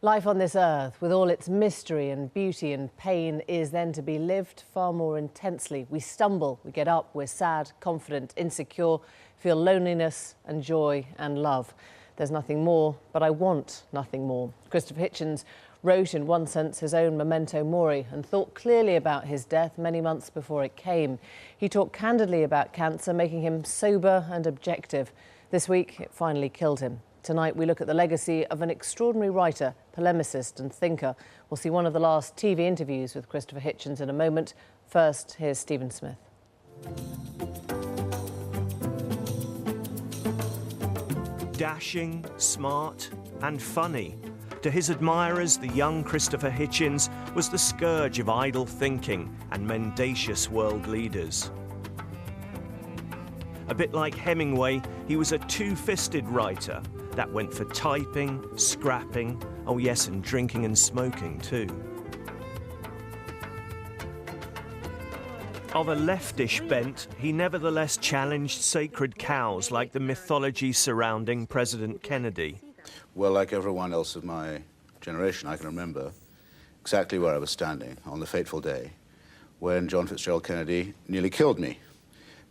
Life on this earth, with all its mystery and beauty and pain, is then to be lived far more intensely. We stumble, we get up, we're sad, confident, insecure, feel loneliness and joy and love. There's nothing more, but I want nothing more. Christopher Hitchens wrote, in one sense, his own memento mori and thought clearly about his death many months before it came. He talked candidly about cancer, making him sober and objective. This week, it finally killed him. Tonight, we look at the legacy of an extraordinary writer, polemicist and thinker. We'll see one of the last TV interviews with Christopher Hitchens in a moment. First, here's Stephen Smith. Dashing, smart and funny. To his admirers, the young Christopher Hitchens was the scourge of idle thinking and mendacious world leaders. A bit like Hemingway, he was a two-fisted writer that went for typing, scrapping, oh yes, and drinking and smoking too. Of a leftish bent, he nevertheless challenged sacred cows like the mythology surrounding President Kennedy. Well, like everyone else of my generation, I can remember exactly where I was standing on the fateful day when John Fitzgerald Kennedy nearly killed me,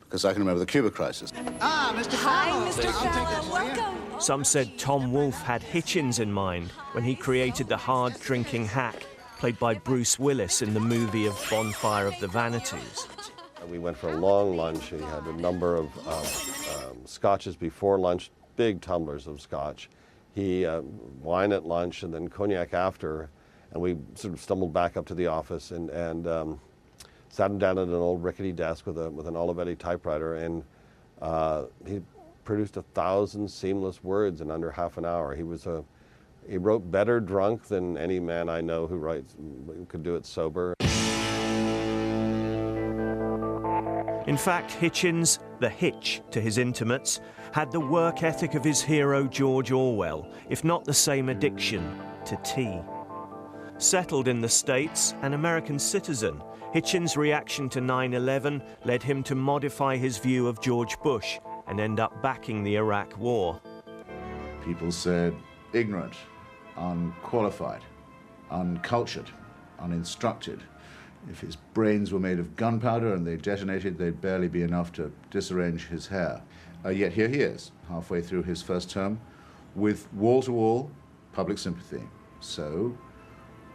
because I can remember the Cuba crisis. Ah, Mr. Hi, Fowler. Mr. Fowler. Welcome. Some said Tom Wolfe had Hitchens in mind when he created the hard-drinking hack played by Bruce Willis in the movie of Bonfire of the Vanities. We went for a long lunch. He had a number of scotches before lunch, big tumblers of scotch. He wine at lunch and then cognac after, and we sort of stumbled back up to the office and sat him down at an old rickety desk with an Olivetti typewriter, and he produced 1,000 seamless words in under half an hour. He wrote better drunk than any man I know who could do it sober. In fact, Hitchens, the Hitch to his intimates, had the work ethic of his hero George Orwell, if not the same addiction to tea. Settled in the States, an American citizen, Hitchens' reaction to 9/11 led him to modify his view of George Bush and end up backing the Iraq War. People said ignorant, unqualified, uncultured, uninstructed. If his brains were made of gunpowder and they detonated, they'd barely be enough to disarrange his hair. Yet here he is, halfway through his first term, with wall-to-wall public sympathy. So,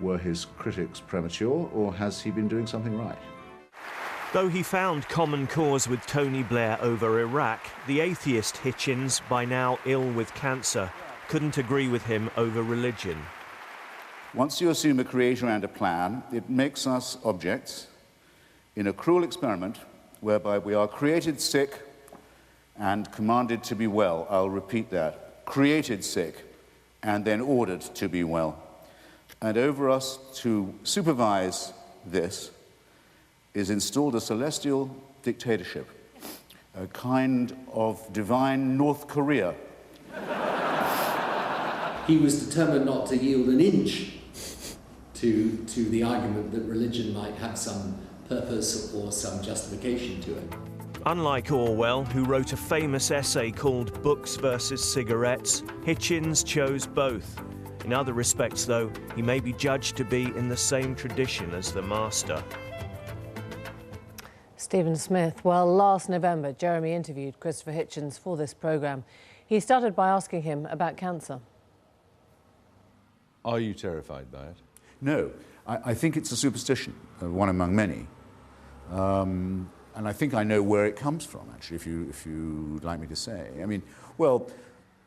were his critics premature, or has he been doing something right? Though he found common cause with Tony Blair over Iraq, the atheist Hitchens, by now ill with cancer, couldn't agree with him over religion. Once you assume a creator and a plan, it makes us objects in a cruel experiment whereby we are created sick and commanded to be well. I'll repeat that. Created sick and then ordered to be well. And over us to supervise this is installed a celestial dictatorship, a kind of divine North Korea. He was determined not to yield an inch to the argument that religion might have some purpose or some justification to it. Unlike Orwell, who wrote a famous essay called Books versus Cigarettes, Hitchens chose both. In other respects, though, he may be judged to be in the same tradition as the master. Stephen Smith. Well, last November, Jeremy interviewed Christopher Hitchens for this programme. He started by asking him about cancer. Are you terrified by it? No, I think it's a superstition, one among many. And I think I know where it comes from, actually, if you'd like me to say. I mean, well,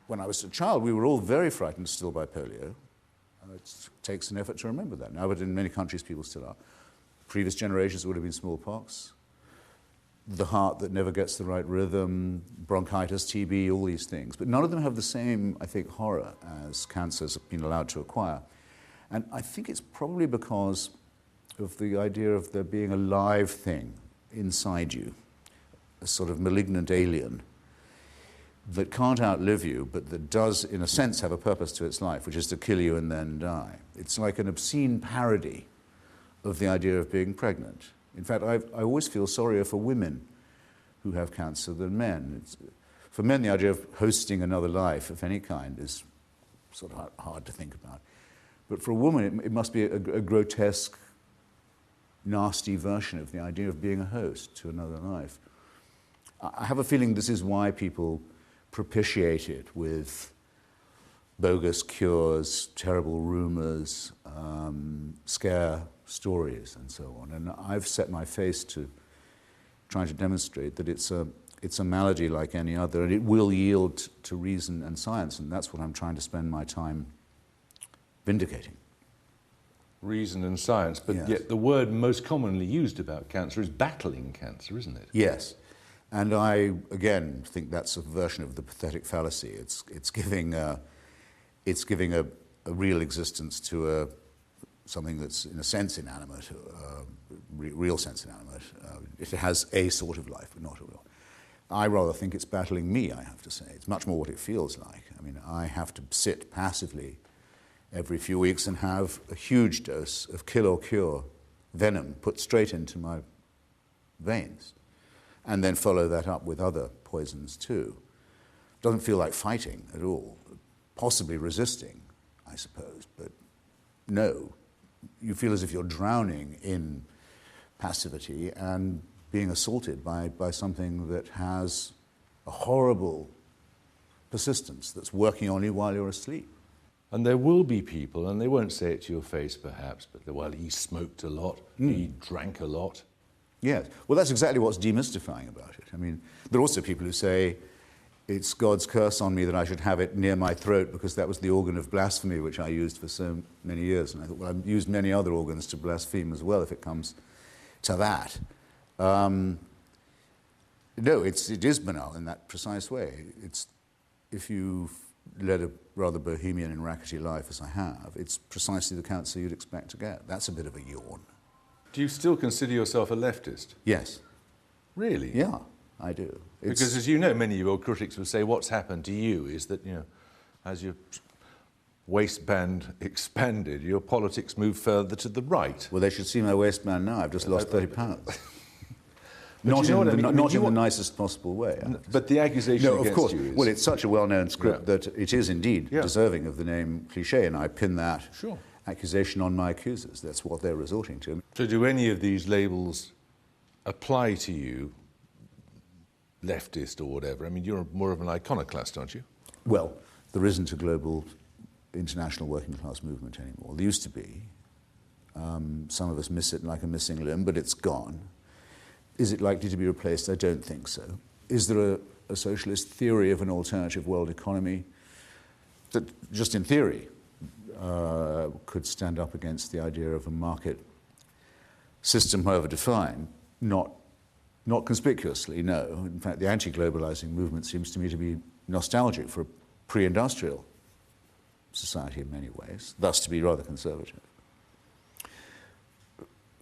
when I was a child, we were all very frightened still by polio. It takes an effort to remember that now, but in many countries people still are. Previous generations would have been smallpox, the heart that never gets the right rhythm, bronchitis, TB, all these things. But none of them have the same, I think, horror as cancers have been allowed to acquire. And I think it's probably because of the idea of there being a live thing inside you, a sort of malignant alien that can't outlive you, but that does, in a sense, have a purpose to its life, which is to kill you and then die. It's like an obscene parody of the idea of being pregnant. In fact, I always feel sorrier for women who have cancer than men. For men, the idea of hosting another life of any kind is sort of hard to think about. But for a woman, it must be a grotesque, nasty version of the idea of being a host to another life. I have a feeling this is why people propitiate it with bogus cures, terrible rumours, scare stories, and so on. And I've set my face to trying to demonstrate that it's a malady like any other, and it will yield to reason and science, and that's what I'm trying to spend my time vindicating. Reason and science, but yes. Yet the word most commonly used about cancer is battling cancer, isn't it? Yes. And I, again, think that's a version of the pathetic fallacy. It's giving a real existence to something that's, in a sense, inanimate, real sense inanimate. If it has a sort of life, but not a real. I rather think it's battling me, I have to say. It's much more what it feels like. I mean, I have to sit passively every few weeks and have a huge dose of kill or cure venom put straight into my veins, and then follow that up with other poisons too. Doesn't feel like fighting at all. Possibly resisting, I suppose, but no. You feel as if you're drowning in passivity and being assaulted by something that has a horrible persistence that's working on you while you're asleep. And there will be people, and they won't say it to your face perhaps, but well, he smoked a lot, he drank a lot. Yes. Well, that's exactly what's demystifying about it. I mean, there are also people who say, it's God's curse on me that I should have it near my throat because that was the organ of blasphemy which I used for so many years. And I thought, well, I've used many other organs to blaspheme as well if it comes to that. No, it is banal in that precise way. It's, if you've led a rather bohemian and rackety life as I have, it's precisely the cancer you'd expect to get. That's a bit of a yawn. Do you still consider yourself a leftist? Yes. Really? Yeah, I do. Because as you know, many of your critics would say what's happened to you is that, you know, as your waistband expanded, your politics moved further to the right. Well, they should see my waistband now. I've just lost 30 pounds. Not in the nicest possible way. But the accusation against you is... Well, it's such a well-known script that it is indeed deserving of the name cliché, and I pin that accusation on my accusers. That's what they're resorting to. So do any of these labels apply to you, leftist or whatever? I mean, you're more of an iconoclast, aren't you? Well, there isn't a global international working class movement anymore. There used to be. Some of us miss it like a missing limb, but it's gone. Is it likely to be replaced? I don't think so. Is there a socialist theory of an alternative world economy that, just in theory, could stand up against the idea of a market system, however defined? Not conspicuously, no. In fact, the anti-globalizing movement seems to me to be nostalgic for a pre-industrial society in many ways, thus to be rather conservative.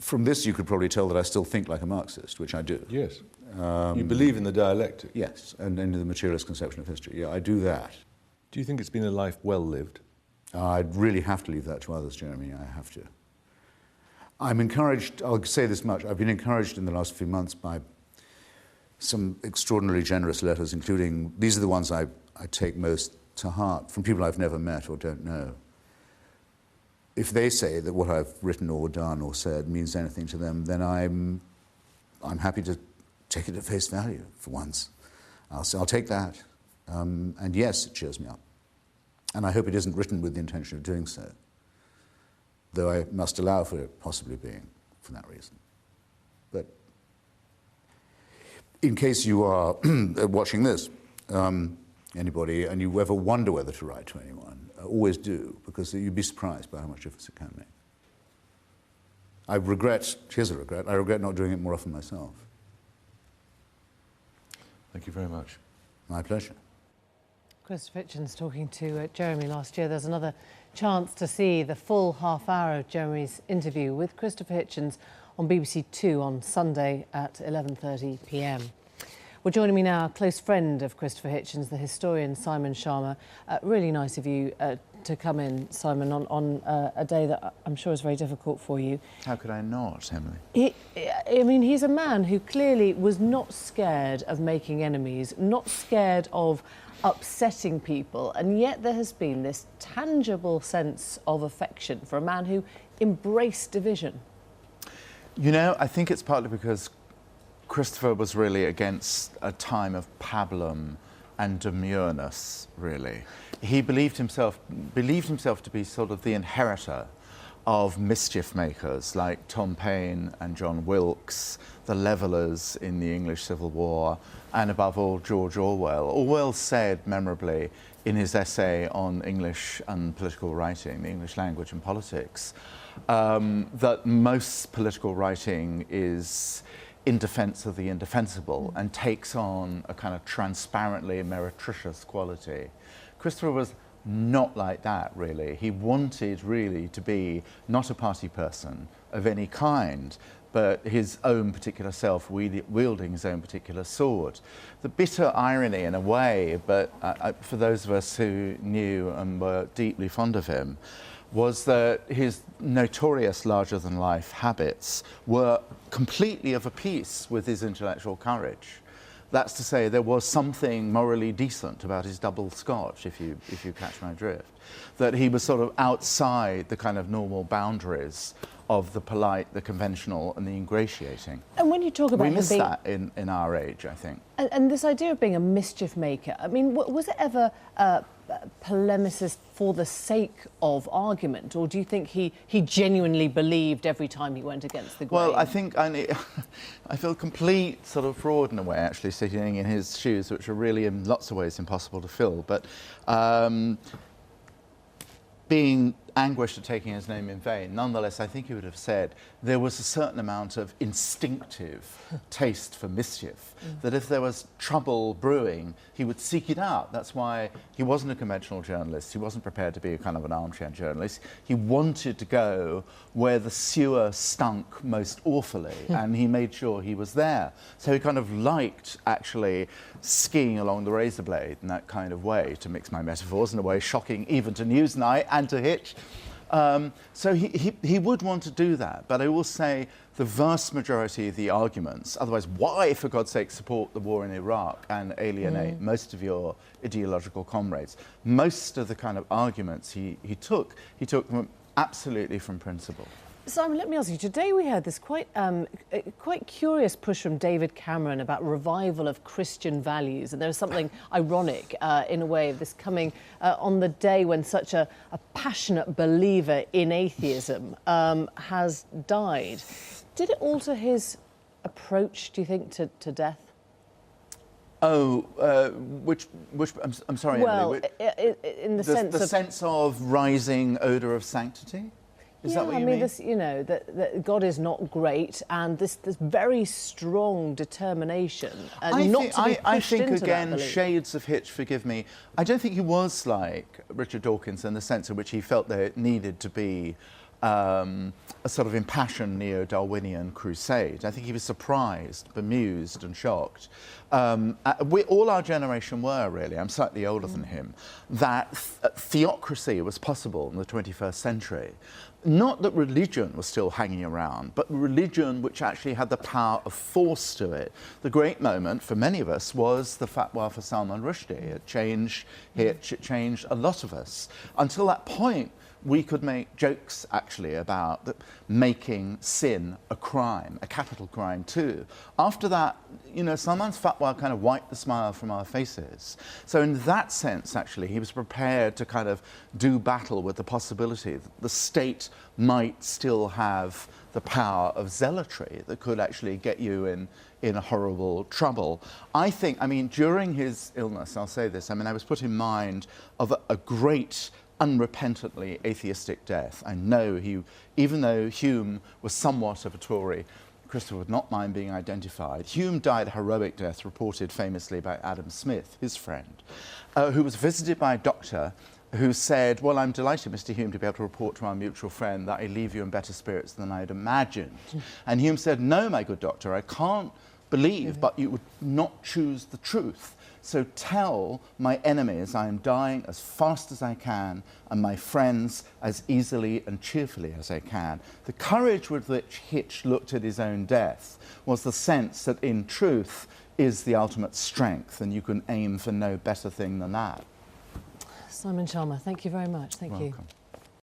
From this, you could probably tell that I still think like a Marxist, which I do. Yes. You believe in the dialectic. Yes, and in the materialist conception of history. Yeah, I do that. Do you think it's been a life well lived? I'd really have to leave that to others, Jeremy. I have to. I'm encouraged, I'll say this much, I've been encouraged in the last few months by some extraordinarily generous letters, including, these are the ones I take most to heart, from people I've never met or don't know. If they say that what I've written or done or said means anything to them, then I'm happy to take it at face value for once. I'll take that. And yes, it cheers me up. And I hope it isn't written with the intention of doing so, though I must allow for it possibly being for that reason. But in case you are watching this, anybody, and you ever wonder whether to write to anyone, always do, because you'd be surprised by how much difference it can make. Here's a regret, I regret not doing it more often myself. Thank you very much. My pleasure. Christopher Hitchens talking to Jeremy last year. There's another chance to see the full half hour of Jeremy's interview with Christopher Hitchens on BBC Two on Sunday at 11:30 p.m. Well, joining me now, a close friend of Christopher Hitchens, the historian Simon Sharma. Really nice of you to come in, Simon, on a day that I'm sure is very difficult for you. How could I not, Emily? I mean, he's a man who clearly was not scared of making enemies, not scared of upsetting people, and yet there has been this tangible sense of affection for a man who embraced division. You know, I think it's partly because Christopher was really against a time of pablum and demureness, really. He believed himself to be sort of the inheritor of mischief makers like Tom Paine and John Wilkes, the levellers in the English Civil War, and above all, George Orwell. Orwell said memorably in his essay on English and political writing, the English language and politics, that most political writing is in defence of the indefensible and takes on a kind of transparently meretricious quality. Christopher was not like that, really. He wanted really to be not a party person of any kind, but his own particular self, wielding his own particular sword. The bitter irony, in a way, but for those of us who knew and were deeply fond of him, was that his notorious larger-than-life habits were completely of a piece with his intellectual courage. That's to say, there was something morally decent about his double scotch, if you catch my drift, that he was sort of outside the kind of normal boundaries of the polite, the conventional, and the ingratiating. And when you talk about we him miss being... that in our age, I think. And this idea of being a mischief maker, I mean, was it ever polemicist for the sake of argument, or do you think he genuinely believed every time he went against the grain? Well, I think I feel complete sort of fraud in a way, actually, sitting in his shoes, which are really in lots of ways impossible to fill. But being anguished at taking his name in vain, nonetheless, I think he would have said there was a certain amount of instinctive taste for mischief, that if there was trouble brewing, he would seek it out. That's why he wasn't a conventional journalist. He wasn't prepared to be a kind of an armchair journalist. He wanted to go where the sewer stunk most awfully, and he made sure he was there. So he kind of liked, actually, skiing along the razor blade in that kind of way, to mix my metaphors, in a way shocking even to Newsnight and to Hitch. So he would want to do that, but I will say the vast majority of the arguments, otherwise why, for God's sake, support the war in Iraq and alienate most of your ideological comrades? Most of the kind of arguments he took absolutely from principle. Simon, let me ask you, today we heard this quite curious push from David Cameron about revival of Christian values, and there was something ironic in a way of this coming on the day when such a passionate believer in atheism has died. Did it alter his approach, do you think, to death? Oh, which I'm sorry, well, Emily, in the sense of rising odour of sanctity? Is that what you mean? This, you know, that God is not great, and this very strong determination not to be pushed I think into again, that belief. Shades of Hitch, forgive me. I don't think he was like Richard Dawkins in the sense in which he felt there needed to be a sort of impassioned neo-Darwinian crusade. I think he was surprised, bemused and shocked. All our generation were, really, I'm slightly older than him, that theocracy was possible in the 21st century. Not that religion was still hanging around, but religion which actually had the power of force to it. The great moment for many of us was the fatwa for Salman Rushdie. It changed Hitch, it changed a lot of us. Until that point, we could make jokes, actually, about making sin a crime, a capital crime, too. After that, you know, Salman's fatwa kind of wiped the smile from our faces. So in that sense, actually, he was prepared to kind of do battle with the possibility that the state might still have the power of zealotry that could actually get you in horrible trouble. I think, I mean, during his illness, I'll say this, I mean, I was put in mind of a great unrepentantly atheistic death. I know even though Hume was somewhat of a Tory, Christopher would not mind being identified. Hume died a heroic death, reported famously by Adam Smith, his friend, who was visited by a doctor who said, well, I'm delighted, Mr. Hume, to be able to report to our mutual friend that I leave you in better spirits than I'd imagined. And Hume said, no, my good doctor, I can't believe, but you would not choose the truth. So tell my enemies I am dying as fast as I can, and my friends as easily and cheerfully as I can. The courage with which Hitch looked at his own death was the sense that in truth is the ultimate strength, and you can aim for no better thing than that. Simon Sharma, thank you very much. Thank you. Welcome.